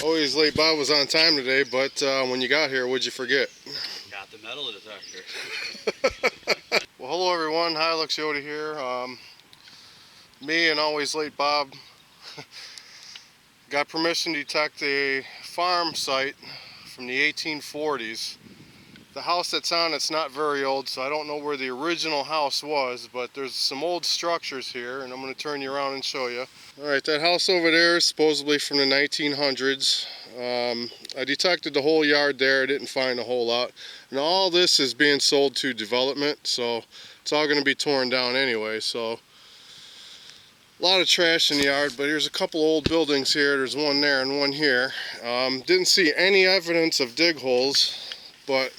Always late. Bob was on time today, but when you got here, what'd you forget? Got the metal detector. Well, hello everyone. Hi, Alex Yoda here. Me and always late Bob got permission to detect a farm site from the 1840s. The house that's on it's not very old, so I don't know where the original house was, but there's some old structures here, and I'm going to turn you around and show you. Alright, that house over there is supposedly from the 1900s. I detected the whole yard there. I didn't find a whole lot. And all this is being sold to development, so it's all going to be torn down anyway. So a lot of trash in the yard, but here's a couple old buildings here. There's one there and one here. Didn't see any evidence of dig holes, but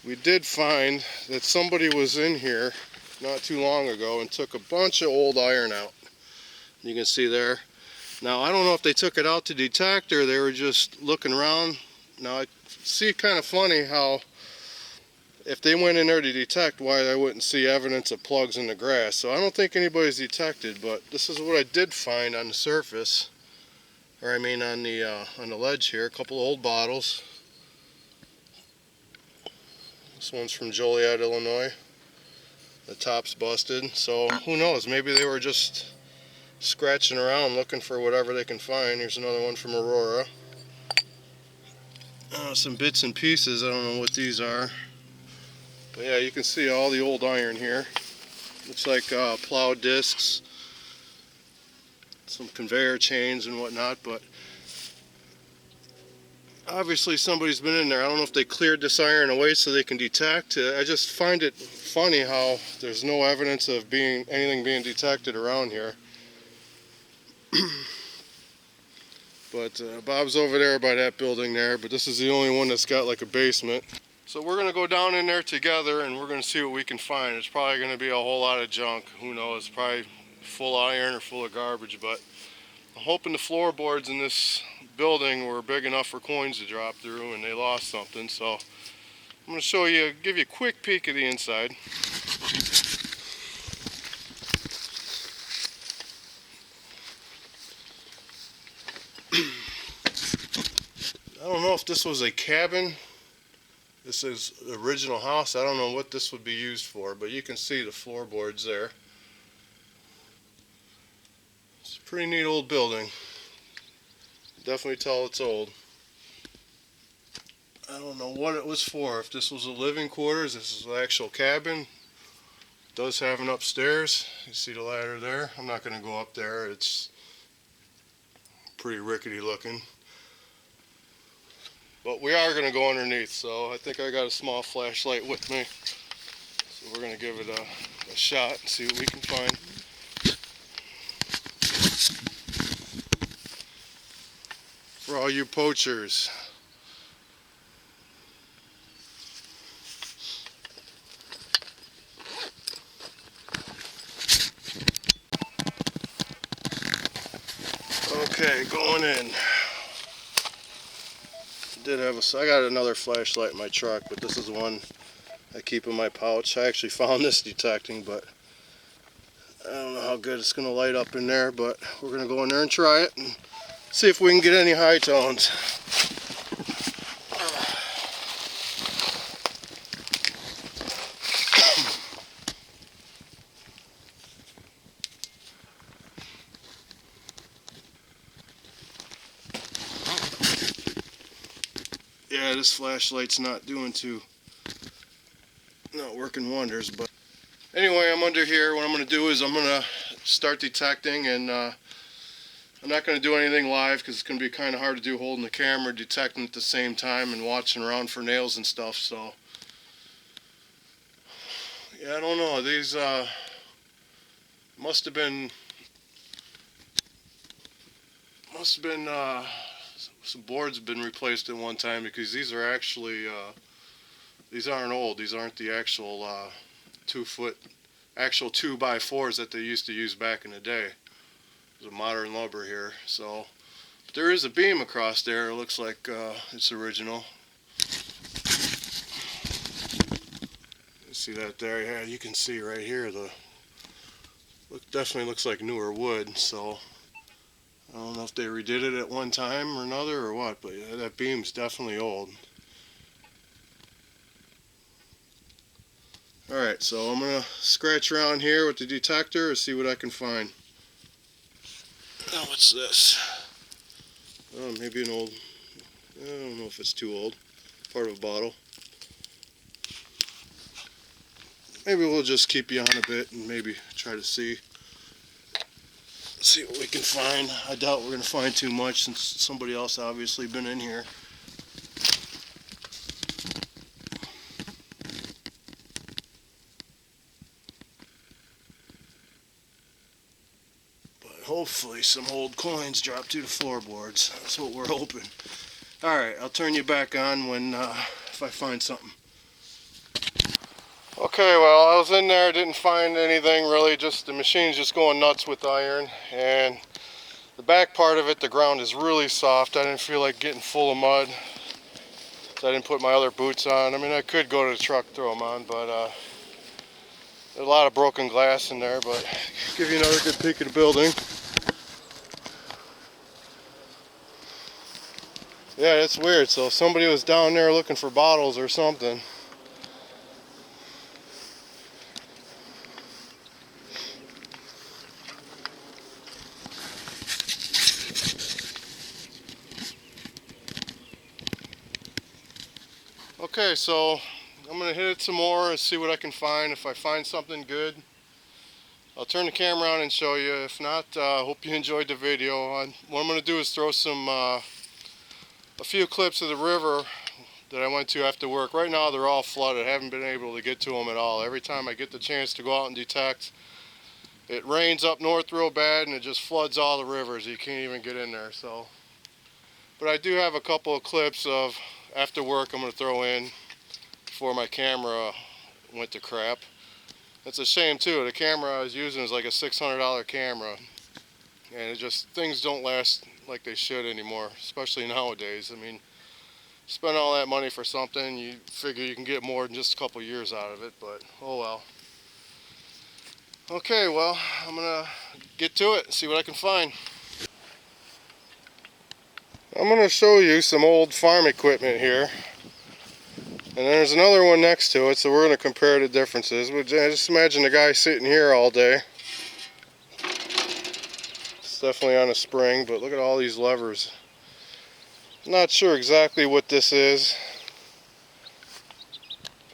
we did find that somebody was in here not too long ago and took a bunch of old iron out. You can see there. Now I don't know if they took it out to detect or they were just looking around. Now I see kind of funny how if they went in there to detect, why I wouldn't see evidence of plugs in the grass. So I don't think anybody's detected, but this is what I did find on the surface, or I mean on the ledge here. A couple of old bottles. This one's from Joliet, Illinois. The top's busted, so who knows? Maybe they were just scratching around looking for whatever they can find. Here's another one from Aurora. Some bits and pieces. I don't know what these are. But yeah, you can see all the old iron here. Looks like plow discs, some conveyor chains and whatnot, but obviously somebody's been in there. I don't know if they cleared this iron away so they can detect. I just find it funny how there's no evidence of anything being detected around here. But Bob's over there by that building there, but this is the only one that's got like a basement. So we're going to go down in there together and we're going to see what we can find. It's probably going to be a whole lot of junk. Who knows? Probably full of iron or full of garbage, but I'm hoping the floorboards in this building were big enough for coins to drop through and they lost something. So I'm going to give you a quick peek of the inside. I don't know if this was a cabin. This is the original house. I don't know what this would be used for, but you can see the floorboards there. It's a pretty neat old building. Definitely tell it's old. I don't know what it was for. If this was a living quarters, this is an actual cabin. It does have an upstairs. You see the ladder there. I'm not going to go up there. It's pretty rickety looking. But we are going to go underneath, so I think I got a small flashlight with me. So we're going to give it a shot and see what we can find. For all you poachers. Okay, going in. I got another flashlight in my truck, but this is one I keep in my pouch. I actually found this detecting, but I don't know how good it's going to light up in there, but we're going to go in there and try it and see if we can get any high tones. Yeah, this flashlight's not working wonders, but anyway, I'm under here. What I'm going to do is I'm going to start detecting, and I'm not going to do anything live because it's going to be kind of hard to do holding the camera, detecting at the same time, and watching around for nails and stuff. So yeah, I don't know. These must have been some boards have been replaced at one time, because these are actually these aren't old. These aren't the actual 2-foot actual 2x4s that they used to use back in the day. There's a modern lumber here, so there is a beam across there. It looks like it's original. You see that there? Yeah, you can see right here definitely looks like newer wood. So I don't know if they redid it at one time or another or what, but yeah, that beam's definitely old. Alright, so I'm going to scratch around here with the detector and see what I can find. Now what's this? Oh, maybe an old, I don't know if it's too old, part of a bottle. Maybe we'll just keep you on a bit and maybe try to see what we can find. I doubt we're going to find too much since somebody else obviously been in here. But hopefully some old coins drop through the floorboards. That's what we're hoping. Alright, I'll turn you back on when if I find something. Okay, well, I was in there, didn't find anything really, just the machine's just going nuts with iron, and the back part of it, the ground is really soft. I didn't feel like getting full of mud, so I didn't put my other boots on. I mean, I could go to the truck, throw them on, but there's a lot of broken glass in there, but give you another good peek at the building. Yeah, it's weird, so somebody was down there looking for bottles or something. Okay, so I'm going to hit it some more and see what I can find. If I find something good, I'll turn the camera on and show you. If not, hope you enjoyed the video. What I'm going to do is throw some a few clips of the river that I went to after work. Right now they're all flooded. I haven't been able to get to them at all. Every time I get the chance to go out and detect, it rains up north real bad and it just floods all the rivers. You can't even get in there. So, but I do have a couple of clips of after work I'm going to throw in before my camera went to crap. It's a shame too. The camera I was using is like a $600 camera, and it just, things don't last like they should anymore, especially nowadays. I mean, spend all that money for something, you figure you can get more than just a couple years out of it, but oh well. Okay, well, I'm gonna get to it and see what I can find. I'm gonna show you some old farm equipment here. And there's another one next to it, so we're going to compare the differences. But just imagine the guy sitting here all day. It's definitely on a spring, but look at all these levers. Not sure exactly what this is,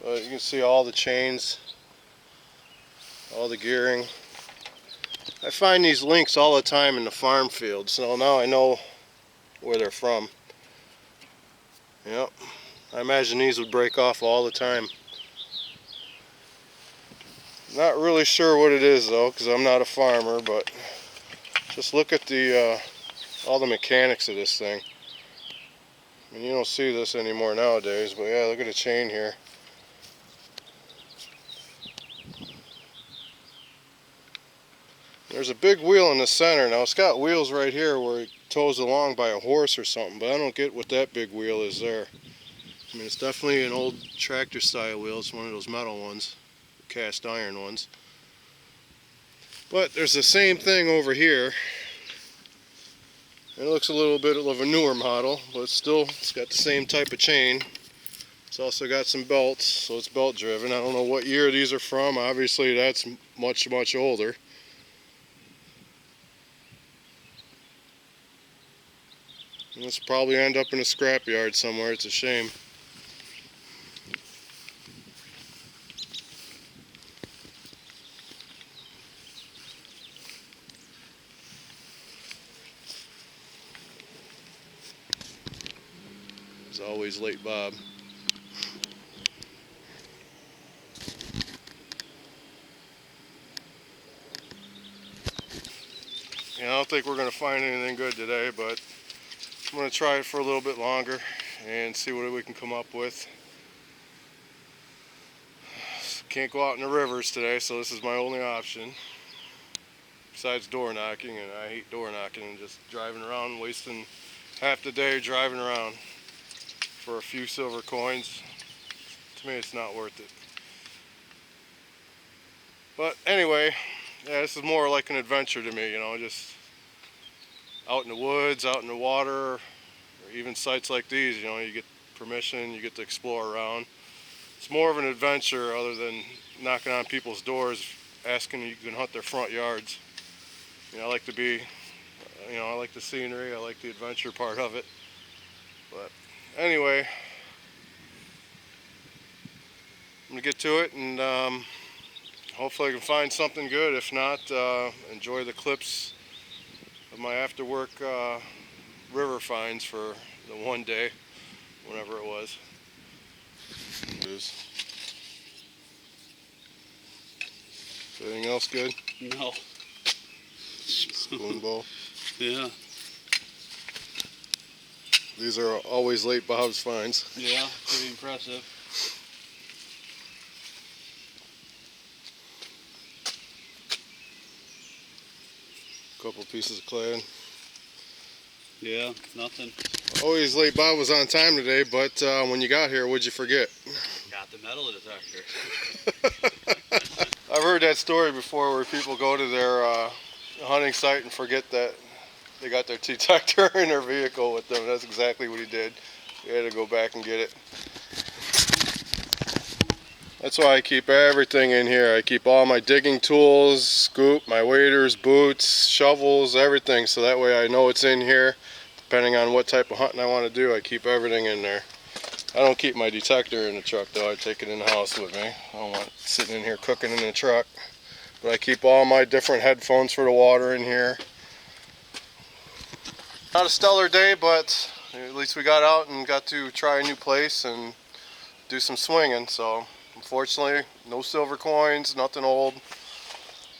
but you can see all the chains, all the gearing. I find these links all the time in the farm field, so now I know where they're from. Yep. I imagine these would break off all the time. Not really sure what it is though, because I'm not a farmer, but just look at the all the mechanics of this thing. I mean, you don't see this anymore nowadays, but yeah, look at the chain here. There's a big wheel in the center. Now it's got wheels right here where it tows along by a horse or something, but I don't get what that big wheel is there. I mean, it's definitely an old tractor style wheel. It's one of those metal ones, cast iron ones. But there's the same thing over here. It looks a little bit of a newer model, but still it's got the same type of chain. It's also got some belts, so it's belt driven. I don't know what year these are from. Obviously that's much, much older. And this will probably end up in a scrapyard somewhere. It's a shame. As always, late Bob. Yeah, I don't think we're going to find anything good today, but I'm going to try it for a little bit longer and see what we can come up with. Can't go out in the rivers today, so this is my only option. Besides door knocking, and I hate door knocking and just driving around, wasting half the day driving around for a few silver coins. To me, it's not worth it. But anyway, yeah, this is more like an adventure to me, you know, just out in the woods, out in the water, or even sites like these, you know, you get permission, you get to explore around. It's more of an adventure other than knocking on people's doors, asking if you can hunt their front yards. You know, I like to be, you know, I like the scenery, I like the adventure part of it. But anyway, I'm gonna get to it, and hopefully I can find something good. If not, enjoy the clips of my after work river finds for the one day, whenever it was. Anything else good? No. Spoon bowl. Yeah. These are always late Bob's finds. Yeah, pretty impressive. Couple pieces of clay. Yeah, nothing. Always late Bob was on time today, but when you got here, what'd you forget? Got the metal detector. I've heard that story before where people go to their hunting site and forget that they got their detector in their vehicle with them. That's exactly what he did. He had to go back and get it. That's why I keep everything in here. I keep all my digging tools, scoop, my waders, boots, shovels, everything, so that way I know it's in here. Depending on what type of hunting I want to do, I keep everything in there. I don't keep my detector in the truck though, I take it in the house with me. I don't want it sitting in here cooking in the truck. But I keep all my different headphones for the water in here. Not a stellar day, but at least we got out and got to try a new place and do some swinging. So unfortunately, no silver coins, nothing old.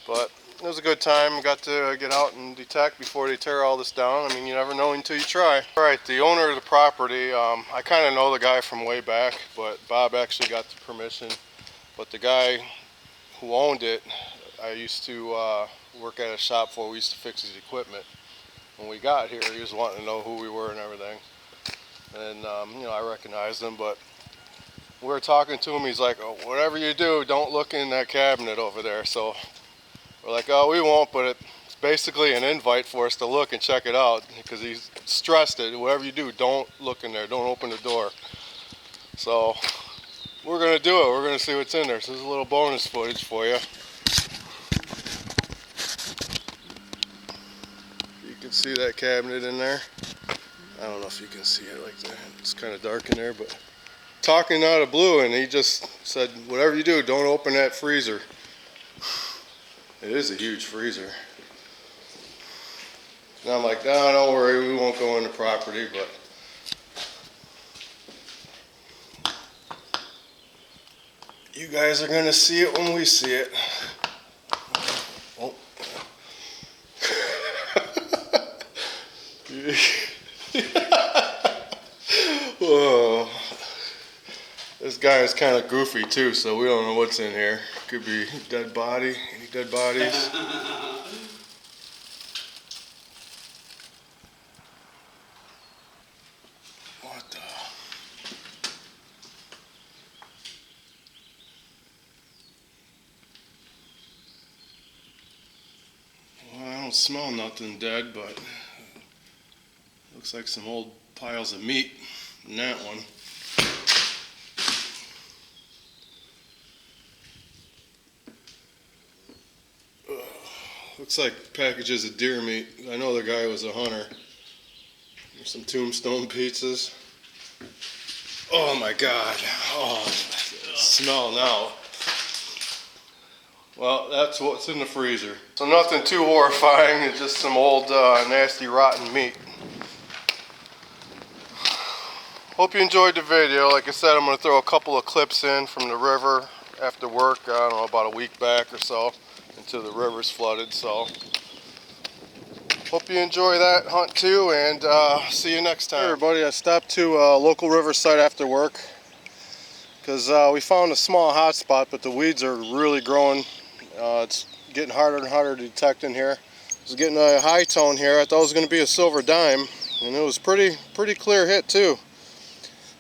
But it was a good time. Got to get out and detect before they tear all this down. I mean, you never know until you try. Alright, the owner of the property, I kind of know the guy from way back, but Bob actually got the permission. But the guy who owned it, I used to work at a shop where we used to fix his equipment. When we got here, he was wanting to know who we were and everything. And, you know, I recognized him, but we were talking to him. He's like, oh, whatever you do, don't look in that cabinet over there. So we're like, oh, we won't, but it's basically an invite for us to look and check it out because he's stressed it. Whatever you do, don't look in there. Don't open the door. So we're going to do it. We're going to see what's in there. So there's a little bonus footage for you. You can see that cabinet in there. I don't know if you can see it like that. It's kind of dark in there, but talking out of blue, and he just said, whatever you do, don't open that freezer. It is a huge freezer. And I'm like, no, don't worry, we won't go in the property, but you guys are going to see it when we see it. Oh. Whoa. This guy is kind of goofy too, so we don't know what's in here. Could be dead body. Any dead bodies? What the? Well, I don't smell nothing dead, but looks like some old piles of meat in that one. Looks like packages of deer meat. I know the guy was a hunter. There's some tombstone pizzas. Oh my God. Oh, smell now. Well, that's what's in the freezer. So nothing too horrifying. It's just some old nasty rotten meat. Hope you enjoyed the video. Like I said, I'm going to throw a couple of clips in from the river after work. I don't know, about a week back or so, until the river's flooded. So hope you enjoy that hunt too, and see you next time. Hey everybody, I stopped to a local river site after work because we found a small hot spot, but the weeds are really growing. It's getting harder and harder to detect in here. I was getting a high tone here. I thought it was going to be a silver dime, and it was pretty clear hit too.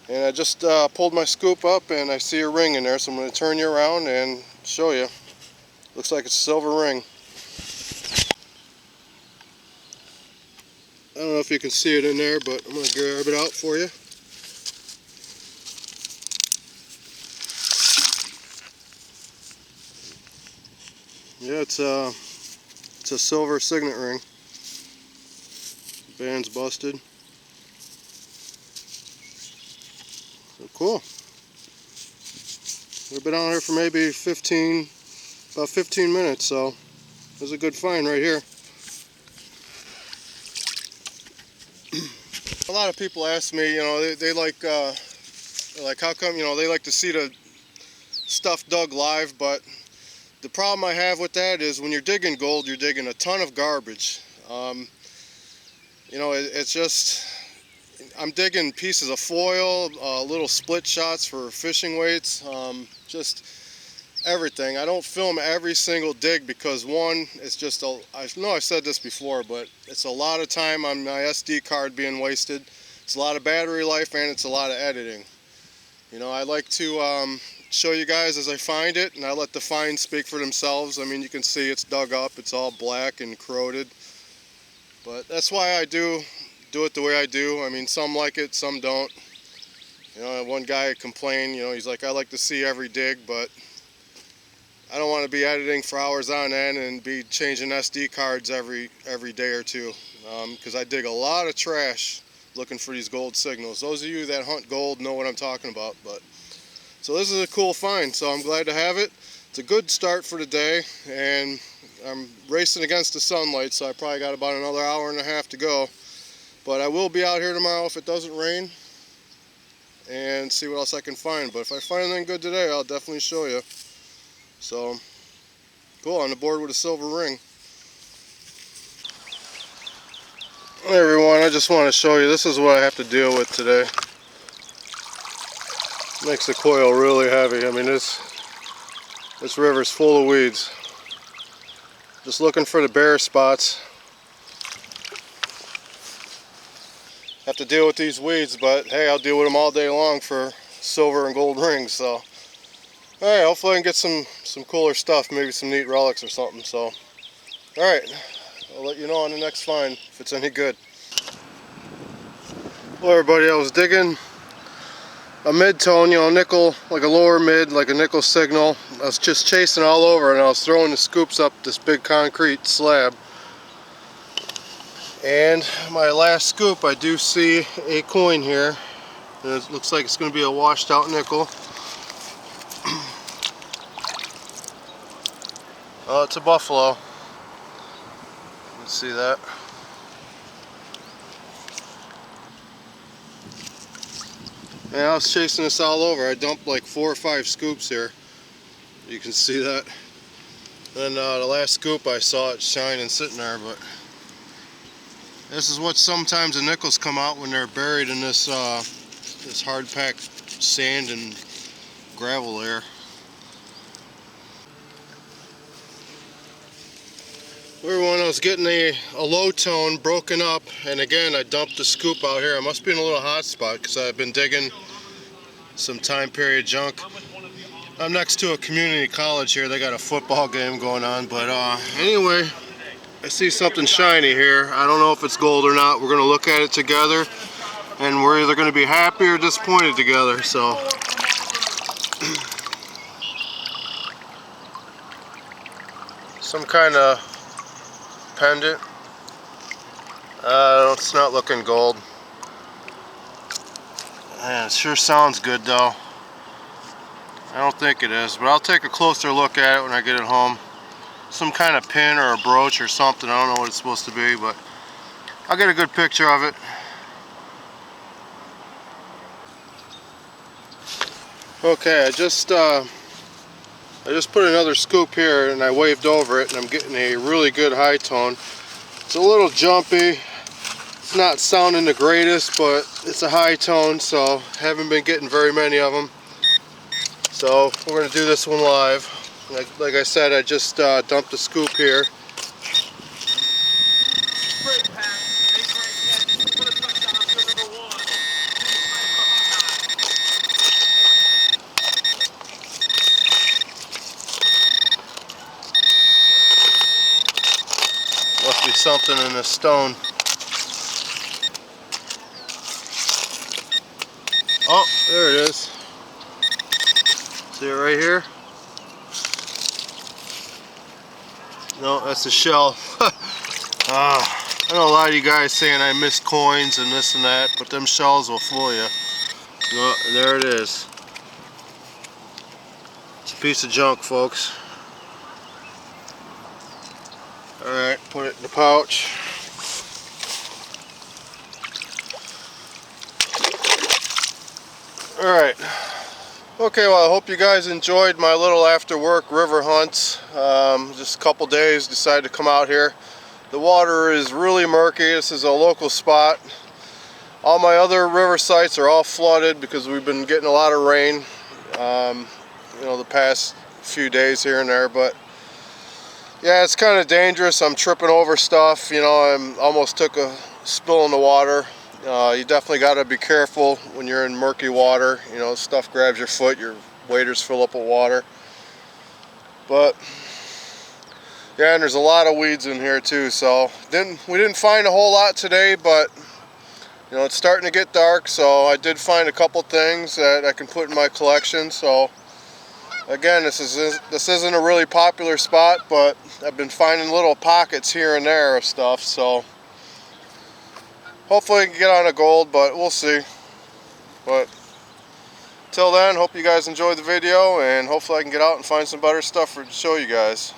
And I just pulled my scoop up and I see a ring in there, so I'm going to turn you around and show you. Looks like it's a silver ring. don't know if you can see it in there, but I'm going to grab it out for you. Yeah, it's a silver signet ring. Band's busted. So cool. We've been out here for maybe about 15 minutes, so it was a good find right here. A lot of people ask me, they like how come, they like to see the stuff dug live, but the problem I have with that is when you're digging gold, you're digging a ton of garbage. It's just, I'm digging pieces of foil, little split shots for fishing weights, just everything. I don't film every single dig because one, it's just I know I've said this before, but it's a lot of time on my SD card being wasted. It's a lot of battery life and it's a lot of editing. I like to show you guys as I find it, and I let the finds speak for themselves. I mean, you can see it's dug up, it's all black and corroded, but that's why I do it the way I do. I mean, some like it, some don't. One guy complained, he's like, I like to see every dig, but I don't want to be editing for hours on end and be changing SD cards every day or two, because I dig a lot of trash looking for these gold signals. Those of you that hunt gold know what I'm talking about. But so this is a cool find, so I'm glad to have it. It's a good start for the day, and I'm racing against the sunlight, so I probably got about another hour and a half to go. But I will be out here tomorrow if it doesn't rain and see what else I can find. But if I find anything good today, I'll definitely show you. So, cool, on the board with a silver ring. Hey everyone, I just want to show you, this is what I have to deal with today. Makes the coil really heavy. I mean, this river's full of weeds. Just looking for the bare spots. Have to deal with these weeds, but hey, I'll deal with them all day long for silver and gold rings, so. Alright, hopefully I can get some cooler stuff, maybe some neat relics or something, so. Alright, I'll let you know on the next find if it's any good. Hello everybody, I was digging a mid-tone, nickel, like a lower mid, like a nickel signal. I was just chasing all over and I was throwing the scoops up this big concrete slab. And my last scoop, I do see a coin here. And it looks like it's going to be a washed out nickel. Oh, it's a buffalo. You can see that. And I was chasing this all over. I dumped like 4 or 5 scoops here. You can see that. Then the last scoop I saw it shining sitting there, but this is what sometimes the nickels come out when they're buried in this this hard packed sand and gravel layer. Everyone, I was getting a low tone broken up, and again I dumped the scoop out here. I must be in a little hot spot because I've been digging some time period junk. I'm next to a community college here. They got a football game going on, but anyway, I see something shiny here. I don't know if it's gold or not. We're going to look at it together, and we're either going to be happy or disappointed together. So some kind of pendant. It's not looking gold. Man, it sure sounds good though. I don't think it is, but I'll take a closer look at it when I get it home. Some kind of pin or a brooch or something. I don't know what it's supposed to be, but I'll get a good picture of it. Okay, I just put another scoop here and I waved over it, and I'm getting a really good high tone. It's a little jumpy. It's not sounding the greatest, but it's a high tone, so haven't been getting very many of them. So we're going to do this one live. Like I said, I just dumped a scoop here. Must be something in this stone. Oh, there it is. See it right here? No, that's the shell. I know a lot of you guys saying I missed coins and this and that, but them shells will fool you. No, there it is. It's a piece of junk, folks. Alright, put it in the pouch. Alright. Okay, well, I hope you guys enjoyed my little after work river hunts. Just a couple days, decided to come out here. The water is really murky. This is a local spot. All my other river sites are all flooded because we've been getting a lot of rain, you know, the past few days here and there. But yeah, it's kind of dangerous. I'm tripping over stuff. You know, I almost took a spill in the water. You definitely got to be careful when you're in murky water. You know, stuff grabs your foot, your waders fill up with water. But yeah, and there's a lot of weeds in here too. So we didn't find a whole lot today, but you know, it's starting to get dark, so I did find a couple things that I can put in my collection. So again, this isn't a really popular spot, but I've been finding little pockets here and there of stuff. So hopefully I can get on a gold, but we'll see. But till then, hope you guys enjoyed the video, and hopefully I can get out and find some better stuff to show you guys.